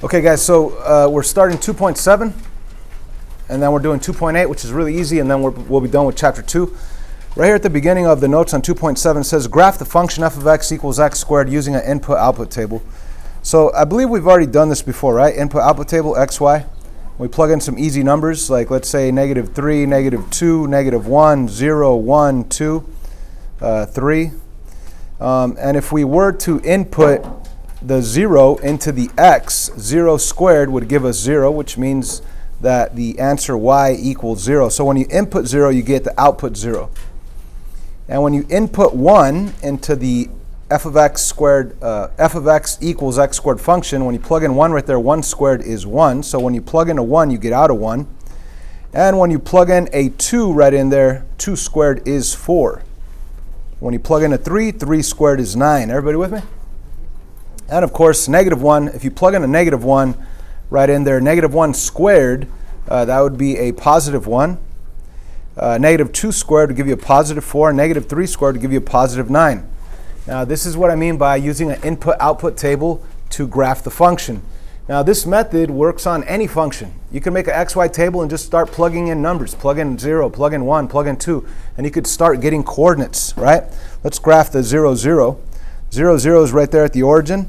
Okay, guys, so we're starting 2.7, and then we're doing 2.8, which is really easy, and then we'll be done with chapter 2. Right here at the beginning of the notes on 2.7, it says, graph the function f of x equals x squared using an input-output table. So I believe we've already done this before, right? Input-output table, x, y. We plug in some easy numbers, like let's say -3, -2, -1, 0, 1, 2, 3. And if we were to input the 0 into the x, 0 squared would give us 0, which means that the answer y equals 0. So when you input 0, you get the output 0. And when you input 1 into the f of x squared, f of x equals x squared function, when you plug in 1 right there, 1 squared is 1. So when you plug in a 1, you get out a 1. And when you plug in a 2 right in there, 2 squared is 4. When you plug in a 3, 3 squared is 9. Everybody with me? And of course, -1, if you plug in a -1 right in there, -1 squared, that would be a +1. -2 squared would give you a +4. -3 squared would give you a +9. Now, this is what I mean by using an input-output table to graph the function. Now, this method works on any function. You can make an XY table and just start plugging in numbers. Plug in 0, plug in 1, plug in 2, and you could start getting coordinates, right? Let's graph the 0, 0. 0, 0 is right there at the origin.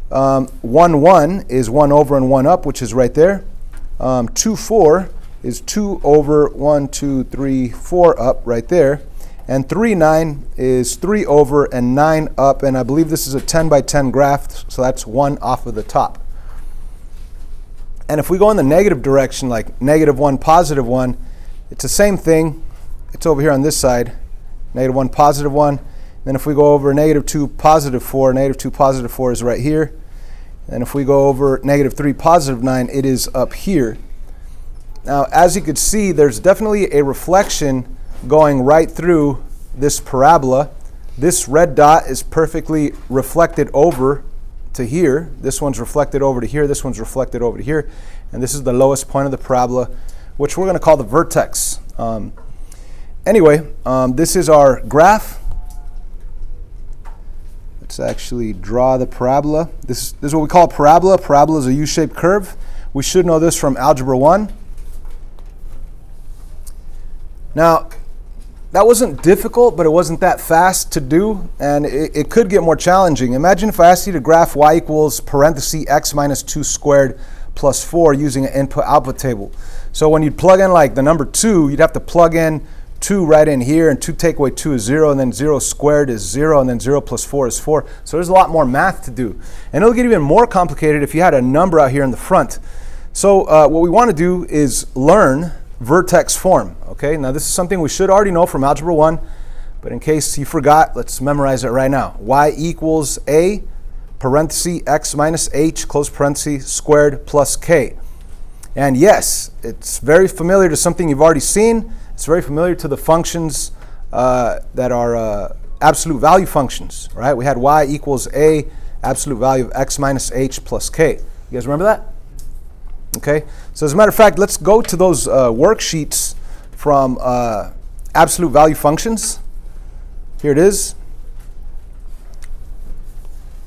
1, 1 is 1 over and 1 up, which is right there. 2, 4 is 2 over 1, 2, 3, 4 up right there. And 3, 9 is 3 over and 9 up. And I believe this is a 10 by 10 graph, so that's 1 off of the top. And if we go in the negative direction, like -1, +1, it's the same thing. It's over here on this side, -1, +1. Then if we go over -2, +4, -2, +4 is right here. And if we go over -3, +9, it is up here. Now, as you can see, there's definitely a reflection going right through this parabola. This red dot is perfectly reflected over to here. This one's reflected over to here. This one's reflected over to here. And this is the lowest point of the parabola, which we're going to call the vertex. Anyway, this is our graph. Let's actually draw the parabola. This is what we call a parabola. Parabola is a U-shaped curve. We should know this from Algebra 1. Now, that wasn't difficult, but it wasn't that fast to do, and it could get more challenging. Imagine if I asked you to graph y equals parenthesis x minus 2 squared plus 4 using an input-output table. So when you'd plug in like the number 2, you'd have to plug in 2 right in here, and 2 take away 2 is 0, and then 0 squared is 0, and then 0 plus 4 is 4. So there's a lot more math to do. And it'll get even more complicated if you had a number out here in the front. So what we want to do is learn Vertex Form. Okay, now this is something we should already know from Algebra 1, but in case you forgot, let's memorize it right now. Y equals a parenthesis x minus h close parenthesis squared plus k. And yes, it's very familiar to something you've already seen. It's very familiar to the functions that are absolute value functions, right? We had y equals a absolute value of x minus h plus k. You guys remember that? Okay, so as a matter of fact, let's go to those worksheets from absolute value functions. Here it is.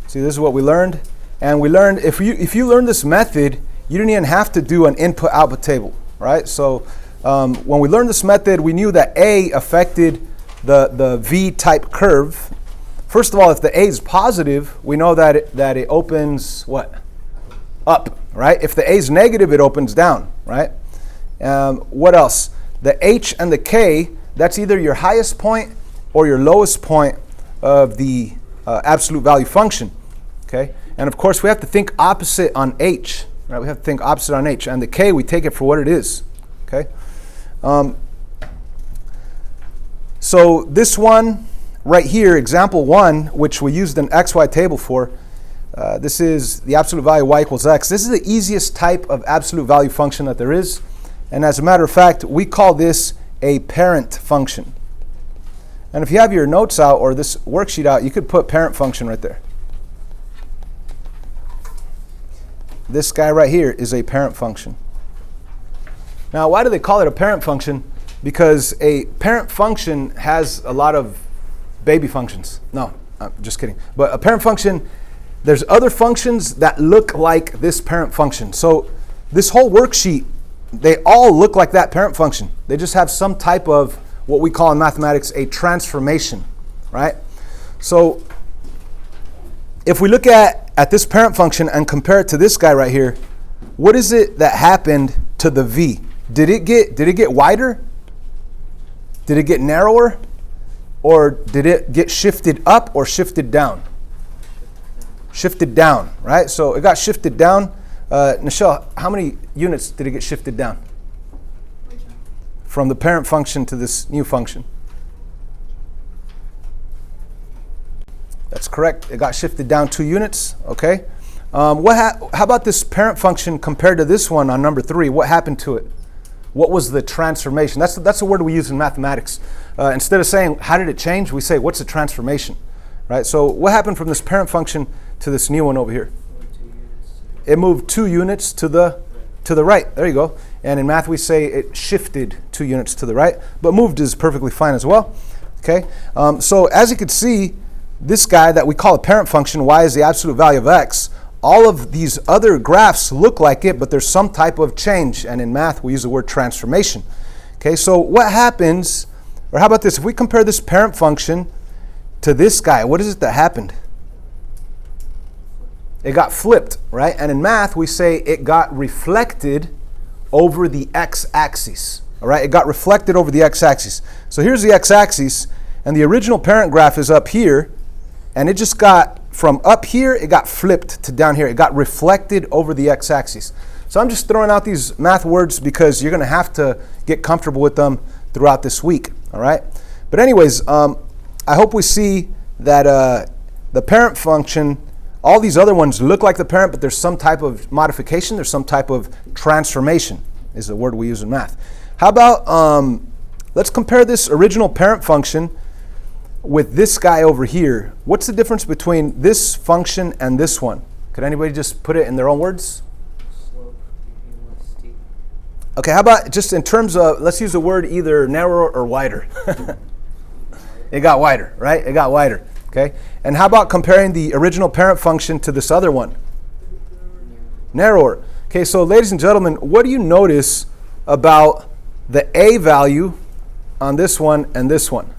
See, this is what we learned. And we learned, if you learned this method, you didn't even have to do an input-output table, right? So when we learned this method, we knew that A affected the V-type curve. First of all, if the A is positive, we know that it opens what? Up, right? If the A is negative, it opens down, right? What else? The H and the K, that's either your highest point or your lowest point of the absolute value function, okay? And of course, we have to think opposite on H, right? We have to think opposite on H. And the K, we take it for what it is, okay? So this one right here, example 1, which we used an XY table for, this is the absolute value y equals x. This is the easiest type of absolute value function that there is. And as a matter of fact, we call this a parent function. And if you have your notes out or this worksheet out, you could put parent function right there. This guy right here is a parent function. Now, why do they call it a parent function? Because a parent function has a lot of baby functions. No, I'm just kidding. But a parent function there's other functions that look like this parent function. So this whole worksheet, they all look like that parent function. They just have some type of what we call in mathematics a transformation, right? So if we look at this parent function and compare it to this guy right here, what is it that happened to the v? Did it get wider? Did it get narrower? Or did it get shifted up or shifted down? Shifted down, right? So it got shifted down. Nichelle, how many units did it get shifted down? From the parent function to this new function? That's correct. It got shifted down 2 units. Okay. How about this parent function compared to this one on number 3? What happened to it? What was the transformation? That's a word we use in mathematics. Instead of saying how did it change, we say what's the transformation, right? So what happened from this parent function to this new one over here? It moved 2 units to the right. There you go. And in math we say it shifted 2 units to the right, but moved is perfectly fine as well. Okay. So as you can see, this guy that we call a parent function, y is the absolute value of x. All of these other graphs look like it, but there's some type of change. And in math, we use the word transformation. Okay, so what happens, or how about this? If we compare this parent function to this guy, what is it that happened? It got flipped, right? And in math, we say it got reflected over the x-axis. All right, it got reflected over the x-axis. So here's the x-axis, and the original parent graph is up here. And it just got, from up here, it got flipped to down here. It got reflected over the x-axis. So I'm just throwing out these math words because you're going to have to get comfortable with them throughout this week, all right? But anyways, I hope we see that the parent function, all these other ones look like the parent, but there's some type of modification. There's some type of transformation is the word we use in math. How about, let's compare this original parent function with this guy over here. What's the difference between this function and this one? Could anybody just put it in their own words? Slope became less steep. Okay, how about just in terms of, let's use the word either narrower or wider. It got wider, right? It got wider, okay? And how about comparing the original parent function to this other one? Narrower. Okay, so ladies and gentlemen, what do you notice about the a value on this one and this one?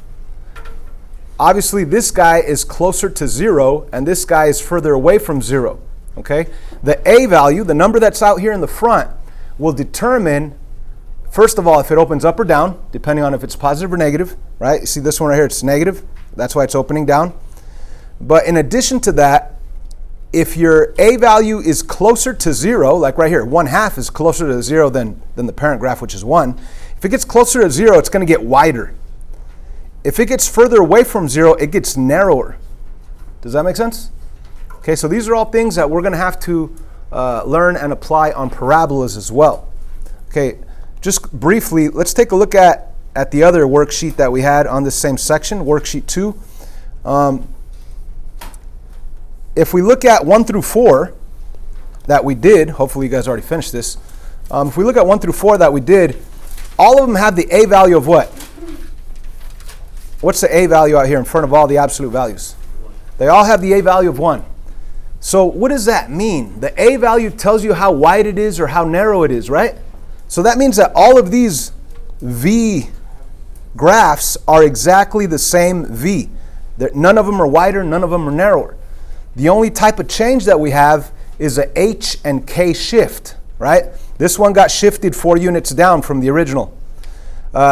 Obviously, this guy is closer to 0, and this guy is further away from 0, okay? The a value, the number that's out here in the front, will determine, first of all, if it opens up or down, depending on if it's positive or negative, right? You see this one right here, it's negative. That's why it's opening down. But in addition to that, if your a value is closer to 0, like right here, 1/2 is closer to 0 than the parent graph, which is 1. If it gets closer to 0, it's going to get wider. If it gets further away from 0, it gets narrower. Does that make sense? Okay, so these are all things that we're going to have to learn and apply on parabolas as well. Okay, just briefly, let's take a look at the other worksheet that we had on this same section, worksheet 2. If we look at 1 through 4 that we did, hopefully you guys already finished this. If we look at 1 through 4 that we did, all of them have the a value of what? What's the a value out here in front of all the absolute values? They all have the a value of 1. So what does that mean? The a value tells you how wide it is or how narrow it is, right? So that means that all of these v graphs are exactly the same v. None of them are wider, none of them are narrower. The only type of change that we have is a h and k shift, right? This one got shifted 4 units down from the original.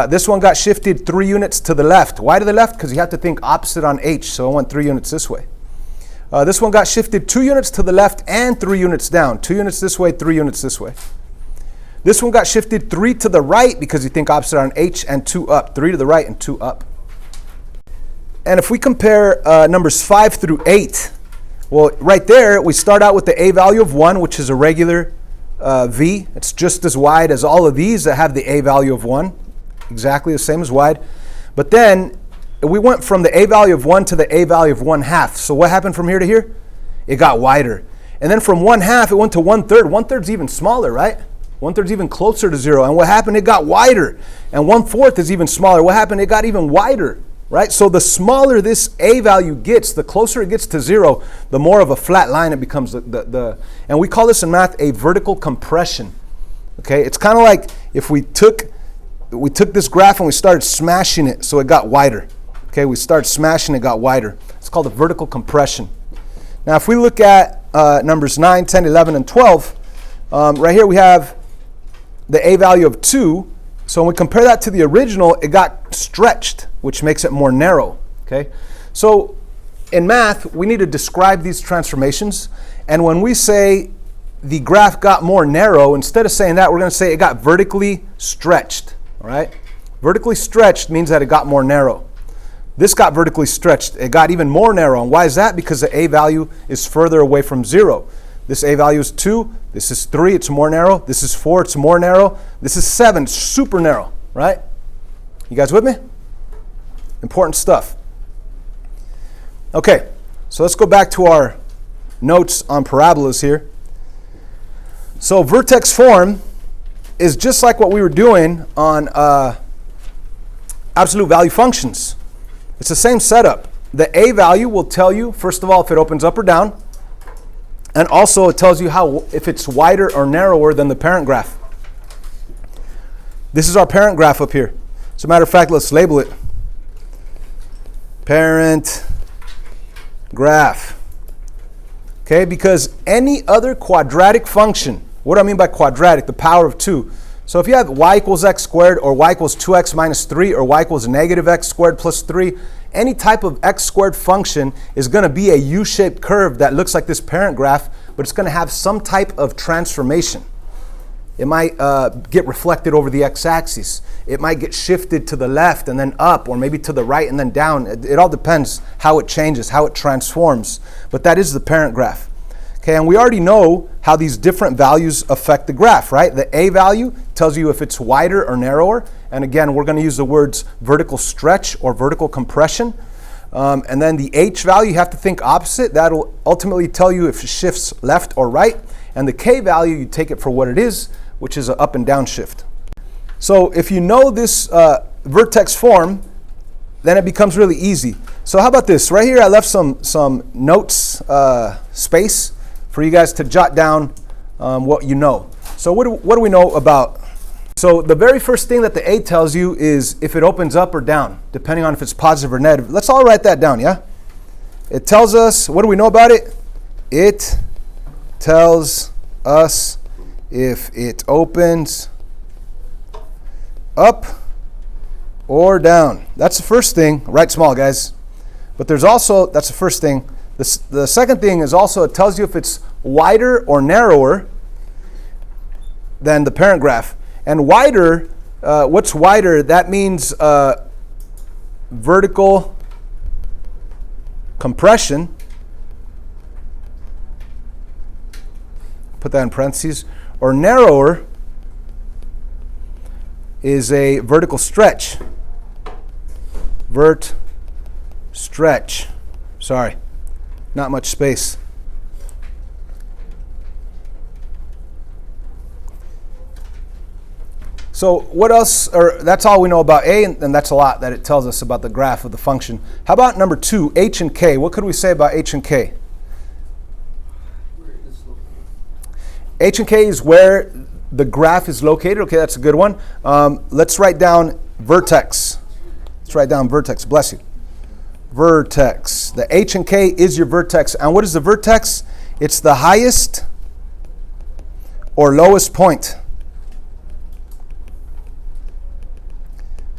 This one got shifted 3 units to the left. Why to the left? Because you have to think opposite on h, so I went 3 units this way. This one got shifted 2 units to the left and 3 units down. 2 units this way, 3 units this way. This one got shifted 3 to the right because you think opposite on h, and 2 up. 3 to the right and 2 up. And if we compare numbers 5 through 8, well, right there, we start out with the a value of 1, which is a regular v. It's just as wide as all of these that have the a value of 1. Exactly the same as wide. But then we went from the a value of 1 to the a value of 1/2. So what happened from here to here? It got wider. And then from 1/2 it went to 1/3. 1/3 is even smaller, right? 1/3 is even closer to 0. And what happened? It got wider. And 1/4 is even smaller. What happened? It got even wider. right? So the smaller this A value gets, the closer it gets to 0, the more of a flat line it becomes. And we call this in math a vertical compression. Okay, it's kind of like if we took this graph and we started smashing it so it got wider. Okay, we started smashing it, got wider. It's called a vertical compression. Now if we look at numbers 9, 10, 11, and 12, right here we have the A value of 2. So when we compare that to the original, it got stretched, which makes it more narrow. Okay, so in math, we need to describe these transformations. And when we say the graph got more narrow, instead of saying that, we're going to say it got vertically stretched. All right, vertically stretched means that it got more narrow. This got vertically stretched. It got even more narrow. And why is that? Because the A value is further away from 0. This A value is 2. This is 3. It's more narrow. This is 4. It's more narrow. This is 7. It's super narrow, right? You guys with me? Important stuff. Okay, so let's go back to our notes on parabolas here. So vertex form is just like what we were doing on absolute value functions. It's the same setup. The A value will tell you, first of all, if it opens up or down. And also it tells you if it's wider or narrower than the parent graph. This is our parent graph up here. As a matter of fact, let's label it. Parent graph. Okay, because any other quadratic function, what do I mean by quadratic? The power of 2. So if you have y equals x squared, or y equals 2x minus 3, or y equals negative x squared plus 3, any type of x squared function is going to be a U-shaped curve that looks like this parent graph, but it's going to have some type of transformation. It might get reflected over the x-axis. It might get shifted to the left and then up, or maybe to the right and then down. It all depends how it changes, how it transforms. But that is the parent graph. Okay, and we already know how these different values affect the graph, right? The A value tells you if it's wider or narrower. And again, we're going to use the words vertical stretch or vertical compression. And then the H value, you have to think opposite. That'll ultimately tell you if it shifts left or right. And the K value, you take it for what it is, which is an up and down shift. So if you know this vertex form, then it becomes really easy. So how about this? Right here, I left some notes space for you guys to jot down what you know. So what do we know about? So the very first thing that the A tells you is if it opens up or down, depending on if it's positive or negative. Let's all write that down, yeah? It tells us, what do we know about it? It tells us if it opens up or down. That's the first thing. Write small, guys. But there's also, that's the first thing. The second thing is also it tells you if it's wider or narrower than the parent graph. And wider, what's wider? That means vertical compression. Put that in parentheses. Or narrower is a vertical stretch. Stretch. Sorry, not much space. So what else, or that's all we know about A, and that's a lot that it tells us about the graph of the function. How about number 2, H and K? What could we say about H and K? H and K is where the graph is located. Okay, that's a good one. Let's write down vertex. Let's write down vertex. Bless you. Vertex. The H and K is your vertex. And what is the vertex? It's the highest or lowest point.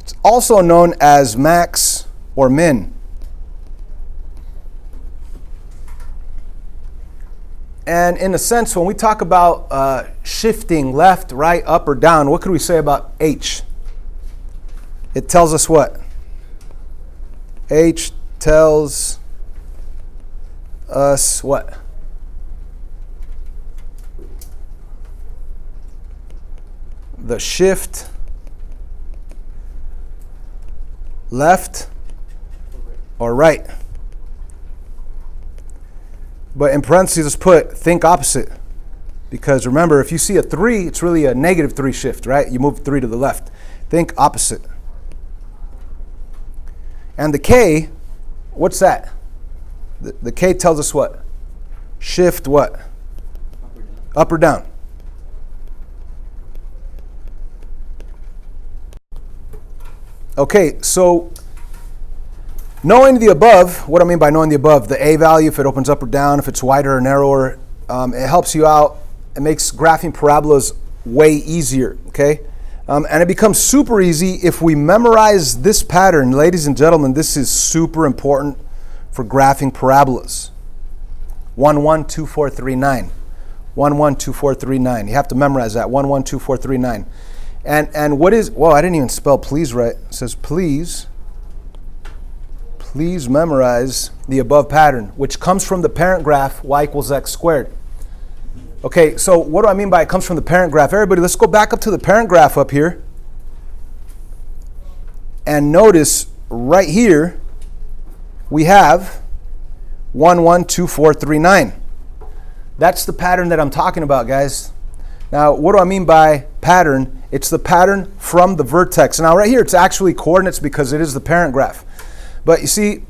It's also known as max or min. And in a sense, when we talk about shifting left, right, up, or down, what could we say about H? It tells us what? H tells us what? The shift left or right. But in parentheses, let's put think opposite. Because remember, if you see a 3, it's really a negative 3 shift, right? You move 3 to the left. Think opposite. And the K, what's that? The K tells us what? Shift what? Up or down. Okay, so knowing the above, what I mean by knowing the above, the A value, if it opens up or down, if it's wider or narrower, it helps you out. It makes graphing parabolas way easier, okay? And it becomes super easy if we memorize this pattern. Ladies and gentlemen, this is super important for graphing parabolas. 1, 1, 2, 4, 3, 9. 1, 1, 2, 4, 3, 9. You have to memorize that. 1, 1, 2, 4, 3, 9. And what is, well, I didn't even spell please right. It says please memorize the above pattern, which comes from the parent graph, y equals x squared. Okay, so what do I mean by it comes from the parent graph? Everybody, let's go back up to the parent graph up here. And notice right here, we have 1, 1, 2, 4, 3, 9. That's the pattern that I'm talking about, guys. Now, what do I mean by pattern? It's the pattern from the vertex. Now, right here, it's actually coordinates because it is the parent graph. But you see,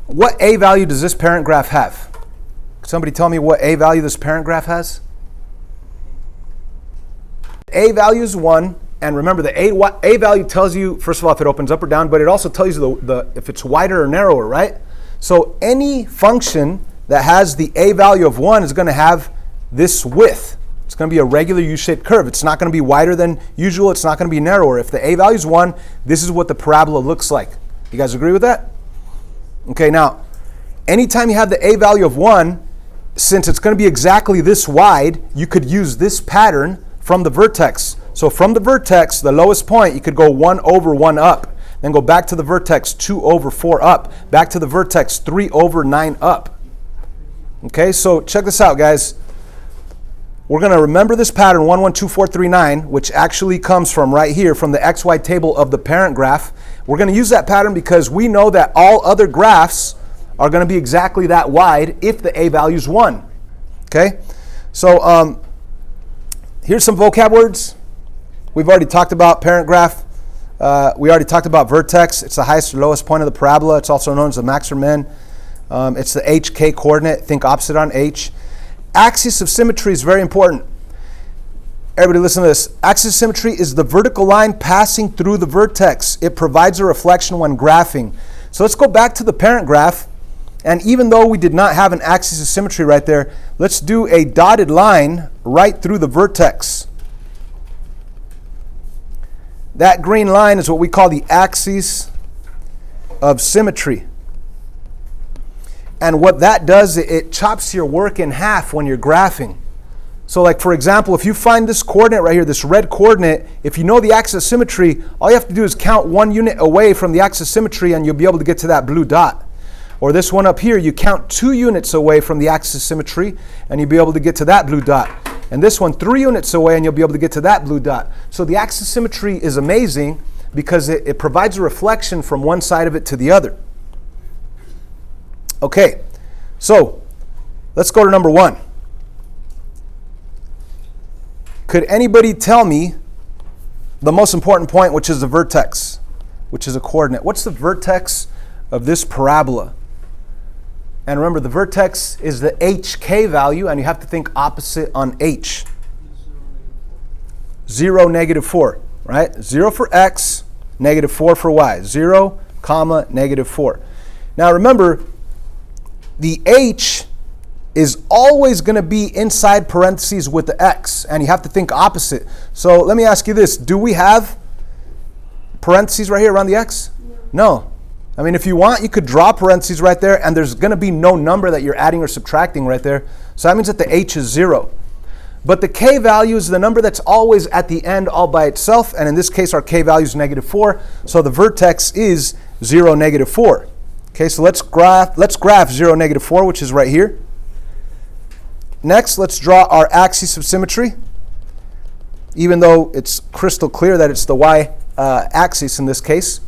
what A value does this parent graph have? Somebody tell me what A value this parent graph has? A value is 1, and remember the A value tells you, first of all, if it opens up or down, but it also tells you if it's wider or narrower, right? So any function that has the A value of 1 is going to have this width. It's going to be a regular U-shaped curve. It's not going to be wider than usual. It's not going to be narrower. If the A value is 1, this is what the parabola looks like. You guys agree with that? Okay, now, anytime you have the A value of 1, since it's going to be exactly this wide, you could use this pattern from the vertex. So from the vertex, the lowest point, you could go 1 over 1 up. Then go back to the vertex, 2 over 4 up. Back to the vertex, 3 over 9 up. Okay, so check this out, guys. We're going to remember this pattern, 1, 1, 2, 4, 3, 9, which actually comes from right here, from the XY table of the parent graph. We're going to use that pattern because we know that all other graphs are going to be exactly that wide if the A value is 1. Okay? So here's some vocab words. We've already talked about parent graph. We already talked about vertex. It's the highest or lowest point of the parabola. It's also known as the max or min. It's the HK coordinate. Think opposite on H. Axis of symmetry is very important. Everybody listen to this. Axis of symmetry is the vertical line passing through the vertex. It provides a reflection when graphing. So let's go back to the parent graph. And even though we did not have an axis of symmetry right there, let's do a dotted line right through the vertex. That green line is what we call the axis of symmetry. And what that does, it chops your work in half when you're graphing. So like, for example, if you find this coordinate right here, this red coordinate, if you know the axis of symmetry, all you have to do is count 1 unit away from the axis of symmetry and you'll be able to get to that blue dot. Or this one up here, you count 2 units away from the axis of symmetry and you'll be able to get to that blue dot. And this one 3 units away and you'll be able to get to that blue dot. So the axis of symmetry is amazing because it provides a reflection from one side of it to the other. Okay, so let's go to number 1. Could anybody tell me the most important point, which is the vertex, which is a coordinate? What's the vertex of this parabola? And remember, the vertex is the HK value, and you have to think opposite on H. 0, negative 4, right? 0 for X, negative 4 for Y. 0, comma, negative 4. Now remember, the H is always going to be inside parentheses with the X, and you have to think opposite. So let me ask you this. Do we have parentheses right here around the X? No. I mean, if you want, you could draw parentheses right there, and there's going to be no number that you're adding or subtracting right there. So that means that the H is 0. But the K value is the number that's always at the end all by itself, and in this case, our K value is negative 4. So the vertex is 0, negative 4. Okay, so let's graph 0, negative 4, which is right here. Next, let's draw our axis of symmetry, even though it's crystal clear that it's the y axis in this case.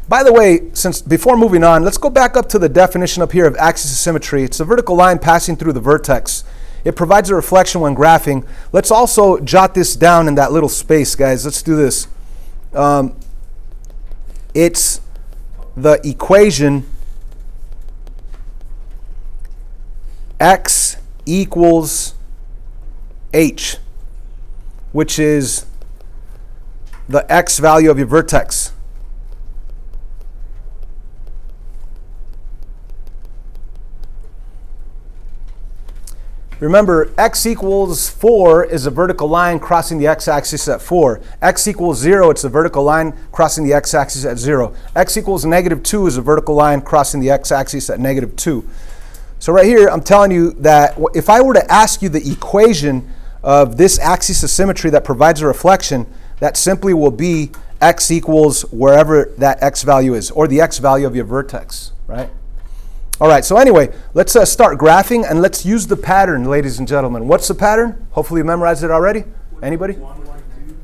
By the way, before moving on, let's go back up to the definition up here of axis of symmetry. It's a vertical line passing through the vertex. It provides a reflection when graphing. Let's also jot this down in that little space, guys. Let's do this. It's the equation x equals h, which is the x value of your vertex. Remember, x equals 4 is a vertical line crossing the x-axis at 4. X equals 0, it's a vertical line crossing the x-axis at 0. X equals -2 is a vertical line crossing the x-axis at -2. So right here, I'm telling you that if I were to ask you the equation of this axis of symmetry that provides a reflection, that simply will be x equals wherever that x value is, or the x value of your vertex, right? All right, so anyway, let's start graphing, and let's use the pattern, ladies and gentlemen. What's the pattern? Hopefully you memorized it already. Anybody?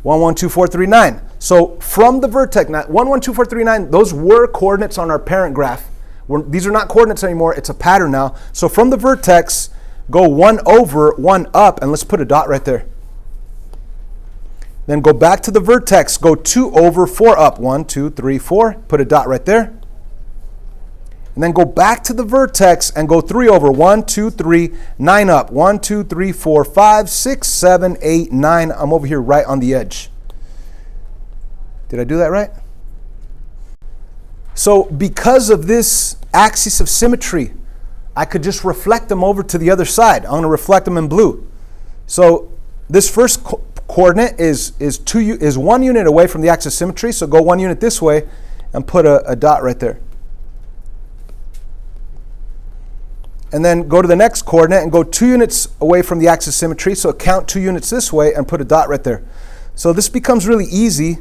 1, 1, 2, 4, 3, 9. So from the vertex, now 1, 1, 2, 4, 3, 9, those were coordinates on our parent graph. These are not coordinates anymore, it's a pattern now. So from the vertex, go 1 over, 1 up, and let's put a dot right there. Then go back to the vertex, go 2 over, 4 up. 1, 2, 3, 4, put a dot right there. And then go back to the vertex and go 3 over. 1, 2, 3, 9 up. 1, 2, 3, 4, 5, 6, 7, 8, 9. I'm over here right on the edge. Did I do that right? So because of this axis of symmetry, I could just reflect them over to the other side. I'm going to reflect them in blue. So this first coordinate is 1 unit away from the axis of symmetry. So go 1 unit this way and put a dot right there. And then go to the next coordinate and go 2 units away from the axis of symmetry. So count 2 units this way and put a dot right there. So this becomes really easy.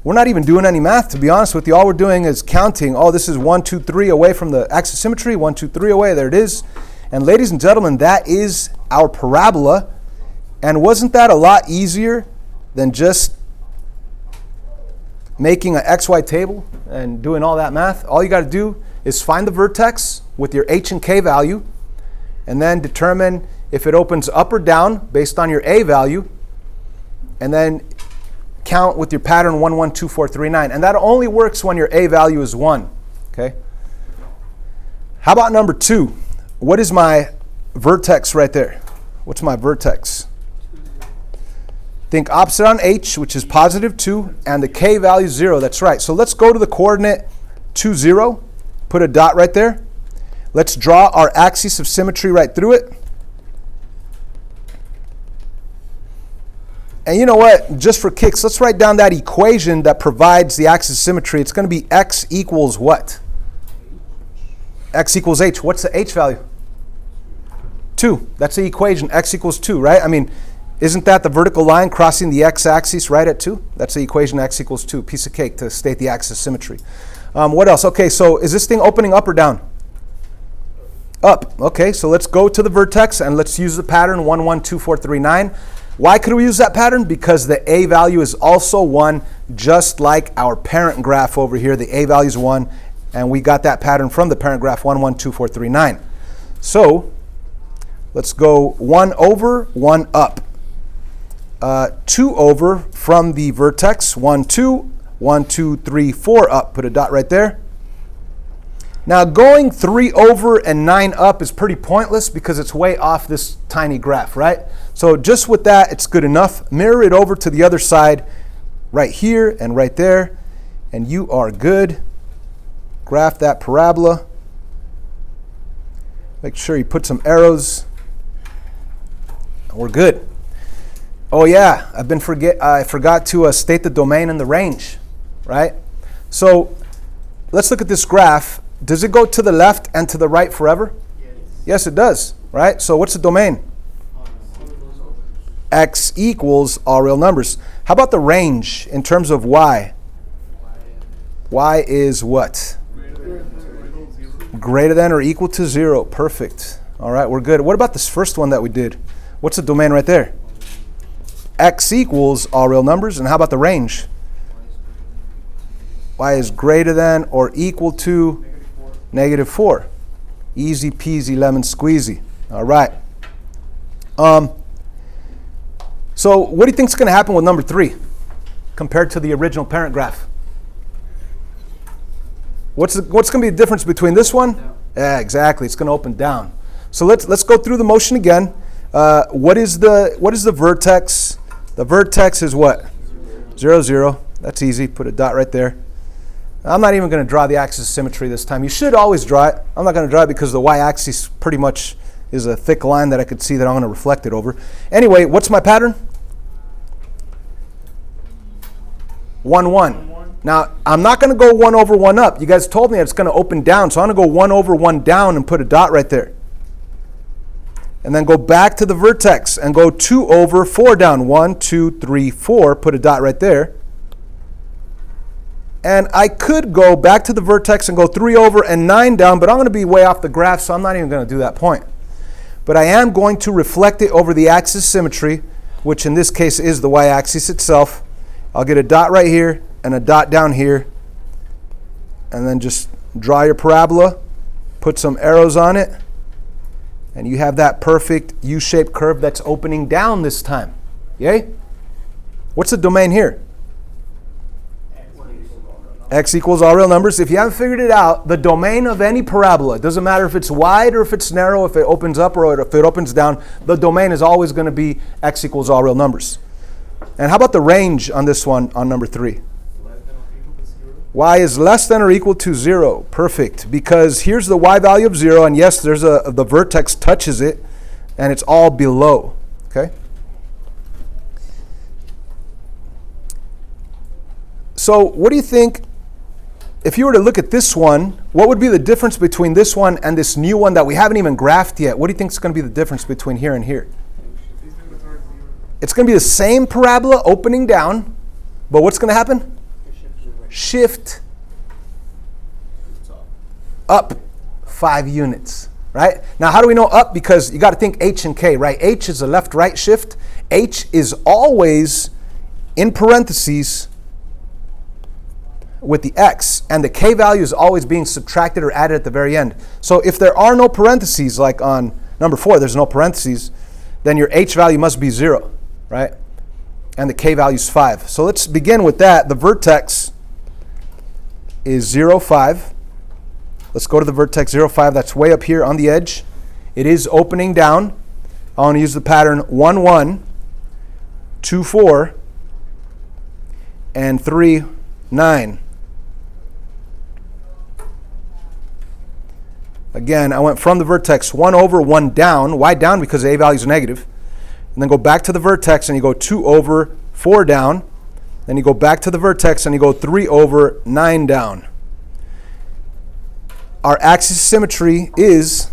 We're not even doing any math, to be honest with you. All we're doing is counting. Oh, this is 1, 2, 3 away from the axis of symmetry. 1, 2, 3 away. There it is. And ladies and gentlemen, that is our parabola. And wasn't that a lot easier than just making an XY table and doing all that math? All you got to do is find the vertex with your h and k value, and then determine if it opens up or down based on your a value, and then count with your pattern 1, 1, 2, 4, 3, 9. And that only works when your a value is 1. Okay? How about number 2? What is my vertex right there? What's my vertex? Think opposite on h, which is +2, and the k value is 0. That's right. So let's go to the coordinate 2, 0. Put a dot right there. Let's draw our axis of symmetry right through it. And you know what? Just for kicks, let's write down that equation that provides the axis of symmetry. It's going to be x equals what? X equals h. What's the h value? 2. That's the equation. X equals 2, right? I mean, isn't that the vertical line crossing the x-axis right at 2? That's the equation x equals 2. Piece of cake to state the axis of symmetry. What else? Okay, so is this thing opening up or down? Up. Okay, so let's go to the vertex and let's use the pattern 1, 1, 2, 4, 3, 9. Why could we use that pattern? Because the a value is also 1, just like our parent graph over here. The a value is 1, and we got that pattern from the parent graph 1, 1, 2, 4, 3, 9. So let's go 1 over, 1 up. 2 over from the vertex, 1, 2, 1, 2, 3, 4 up. Put a dot right there. Now going 3 over and 9 up is pretty pointless because it's way off this tiny graph, right? So just with that, it's good enough. Mirror it over to the other side, right here and right there, and you are good. Graph that parabola. Make sure you put some arrows. We're good. Oh yeah, I forgot to state the domain and the range, right? So let's look at this graph. Does it go to the left and to the right forever? Yes, it does, right? So what's the domain? X equals all real numbers. How about the range in terms of y? Y is what? Greater than or equal to 0. Perfect. All right, we're good. What about this first one that we did? What's the domain right there? X equals all real numbers. And how about the range? Y is greater than or equal to -4. Easy peasy lemon squeezy. All right. So what do you think is going to happen with number 3 compared to the original parent graph? What's going to be the difference between this one? Down. Yeah, exactly. It's going to open down. So let's go through the motion again. What is the vertex? The vertex is what? 0, 0. That's easy. Put a dot right there. I'm not even going to draw the axis of symmetry this time. You should always draw it. I'm not going to draw it because the y-axis pretty much is a thick line that I could see that I'm going to reflect it over. Anyway, what's my pattern? 1, 1. Now, I'm not going to go 1 over 1 up. You guys told me it's going to open down, so I'm going to go 1 over 1 down and put a dot right there. And then go back to the vertex and go 2 over 4 down. 1, 2, 3, 4. Put a dot right there. And I could go back to the vertex and go 3 over and 9 down, but I'm going to be way off the graph, so I'm not even going to do that point. But I am going to reflect it over the axis symmetry, which in this case is the y-axis itself. I'll get a dot right here and a dot down here. And then just draw your parabola, put some arrows on it, and you have that perfect U-shaped curve that's opening down this time. Yay? What's the domain here? X equals all real numbers. If you haven't figured it out, the domain of any parabola, it doesn't matter if it's wide or if it's narrow, if it opens up or if it opens down, the domain is always going to be x equals all real numbers. And how about the range on this one, on number 3? Y is less than or equal to 0. Perfect. Because here's the y value of 0, and yes, there's the vertex touches it, and it's all below. Okay? So what do you think? If you were to look at this one, what would be the difference between this one and this new one that we haven't even graphed yet? What do you think is going to be the difference between here and here? It's going to be the same parabola opening down, but what's going to happen? Shift up 5 units, right? Now, how do we know up? Because you got to think H and K, right? H is a left-right shift. H is always in parentheses with the x, and the k value is always being subtracted or added at the very end. So if there are no parentheses, like on number 4, there's no parentheses, then your h value must be 0, right? And the k value is 5. So let's begin with that. The vertex is 0, 5. Let's go to the vertex 0, 5. That's way up here on the edge. It is opening down. I want to use the pattern 1, 1, 2, 4, and 3, 9. Again, I went from the vertex 1 over 1 down. Why down? Because the a value is negative. And then go back to the vertex and you go 2 over 4 down. Then you go back to the vertex and you go 3 over 9 down. Our axis of symmetry is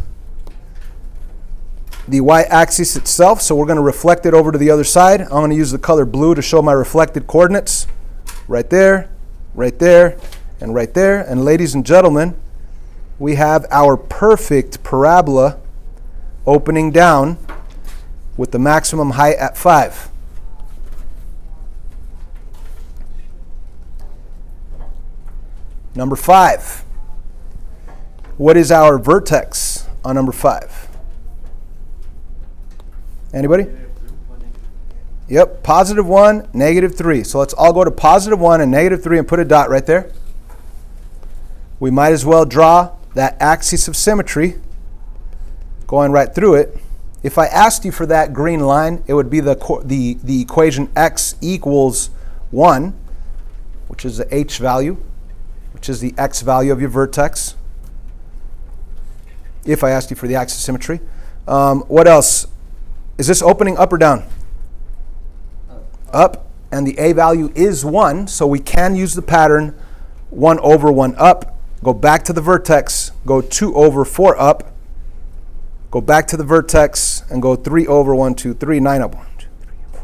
the y-axis itself, so we're going to reflect it over to the other side. I'm going to use the color blue to show my reflected coordinates. Right there, and right there. And ladies and gentlemen, we have our perfect parabola opening down with the maximum height at 5. Number 5. What is our vertex on number 5? Anybody? Yep, positive 1, negative 3. So let's all go to positive 1 and negative 3 and put a dot right there. We might as well draw that axis of symmetry going right through it. If I asked you for that green line, it would be the equation x equals 1, which is the h value, which is the x value of your vertex. If I asked you for the axis of symmetry. What else? Is this opening up or down? Up, and the a value is 1, so we can use the pattern 1 over 1 up, go back to the vertex, go 2 over 4 up, go back to the vertex, and go 3 over 1, 2, 3, 9 up. 1, 2, 3, 4,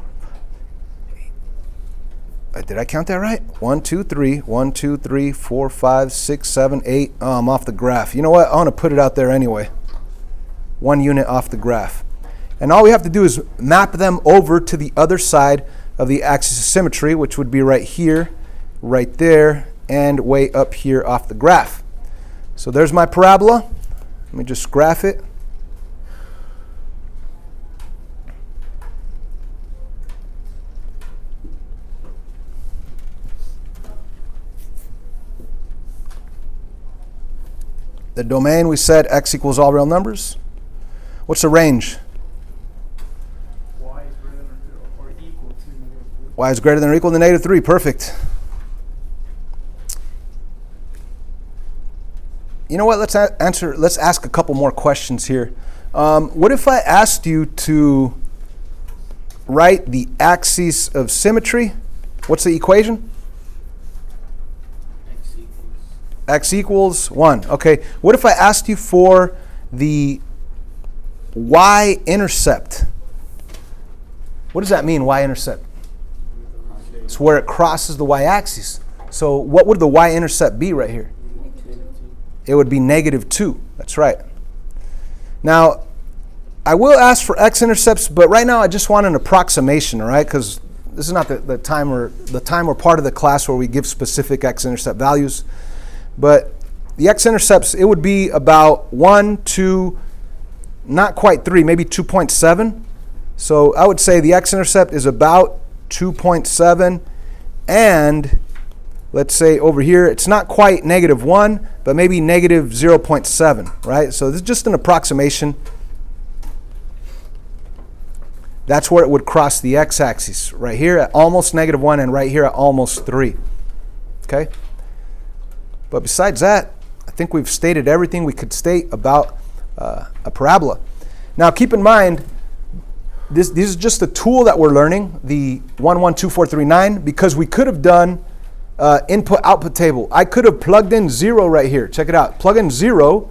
5, 8. Did I count that right? 1, 2, 3, 1, 2, 3, 4, 5, 6, 7, 8. Oh, I'm off the graph. You know what? I want to put it out there anyway. 1 unit off the graph. And all we have to do is map them over to the other side of the axis of symmetry, which would be right here, right there, and way up here off the graph. So there's my parabola. Let me just graph it. The domain, we said x equals all real numbers. What's the range? Y is greater than or equal to -3. Y is greater than or equal to -3. Perfect. You know what? Let's ask a couple more questions here. What if I asked you to write the axis of symmetry? What's the equation? X equals 1. Okay. What if I asked you for the y-intercept? What does that mean, y-intercept? It's where it crosses the y-axis. So what would the y-intercept be right here? It would be -2. That's right. Now, I will ask for x-intercepts, but right now I just want an approximation, all right? Because this is not the time or part of the class where we give specific x-intercept values. But the x-intercepts, it would be about 1, 2, not quite 3, maybe 2.7. So I would say the x-intercept is about 2.7, and let's say over here, it's not quite -1, but maybe -0.7, right? So this is just an approximation. That's where it would cross the x-axis, right here at almost -1 and right here at almost 3, okay? But besides that, I think we've stated everything we could state about a parabola. Now keep in mind, this is just a tool that we're learning, the 112439, because we could have done input-output table. I could have plugged in 0 right here. Check it out. Plug in 0.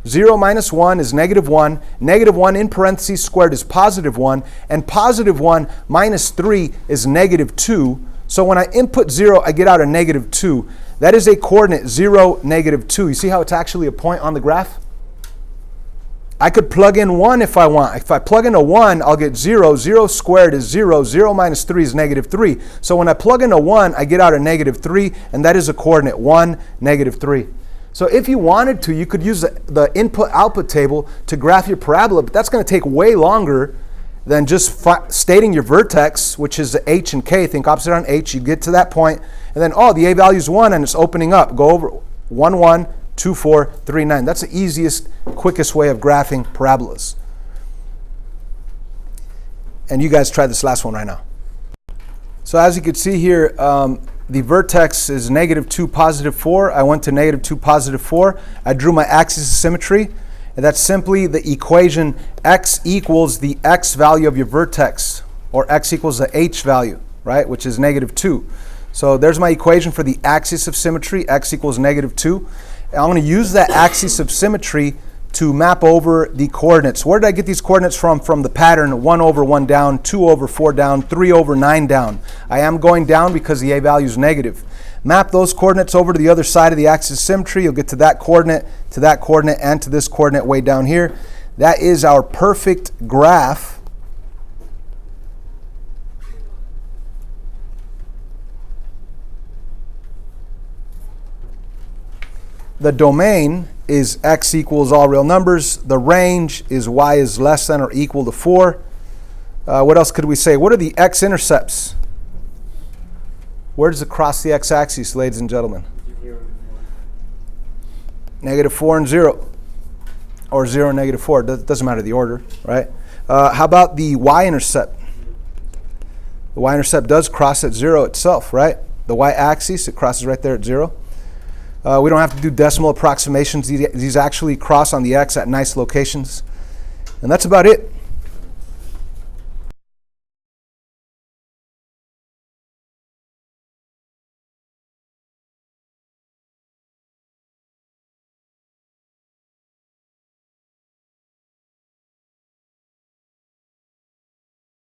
0 minus 1 is -1. -1 in parentheses squared is +1. And +1 minus 3 is -2. So when I input 0, I get out a -2. That is a coordinate 0, -2. You see how it's actually a point on the graph? I could plug in 1 if I want. If I plug in a 1, I'll get 0. 0 squared is 0. 0 minus 3 is -3. So when I plug in a 1, I get out a -3, and that is a coordinate 1, -3. So if you wanted to, you could use the input-output table to graph your parabola, but that's going to take way longer than just stating your vertex, which is the h and k. Think opposite on h. You get to that point, and then, oh, the a value is 1, and it's opening up. Go over 1, 1, 2, 4, 3, 9. That's the easiest, quickest way of graphing parabolas. And you guys try this last one right now. So as you can see here, the vertex is -2, +4. I went to -2, +4. I drew my axis of symmetry. And that's simply the equation x equals the x value of your vertex, or x equals the h value, right, which is -2. So there's my equation for the axis of symmetry, x equals -2. And I'm going to use that axis of symmetry to map over the coordinates. Where did I get these coordinates from? From the pattern 1 over 1 down, 2 over 4 down, 3 over 9 down. I am going down because the a value is negative. Map those coordinates over to the other side of the axis of symmetry. You'll get to that coordinate, and to this coordinate way down here. That is our perfect graph the domain is x equals all real numbers. The range is y is less than or equal to 4. What else could we say? What are the x-intercepts? Where does it cross the x-axis, ladies and gentlemen? -4 and 0. Or 0 and -4. It doesn't matter the order, right? How about the y-intercept? The y-intercept does cross at 0 itself, right? The y-axis, it crosses right there at 0. We don't have to do decimal approximations. These actually cross on the x at nice locations. And that's about it.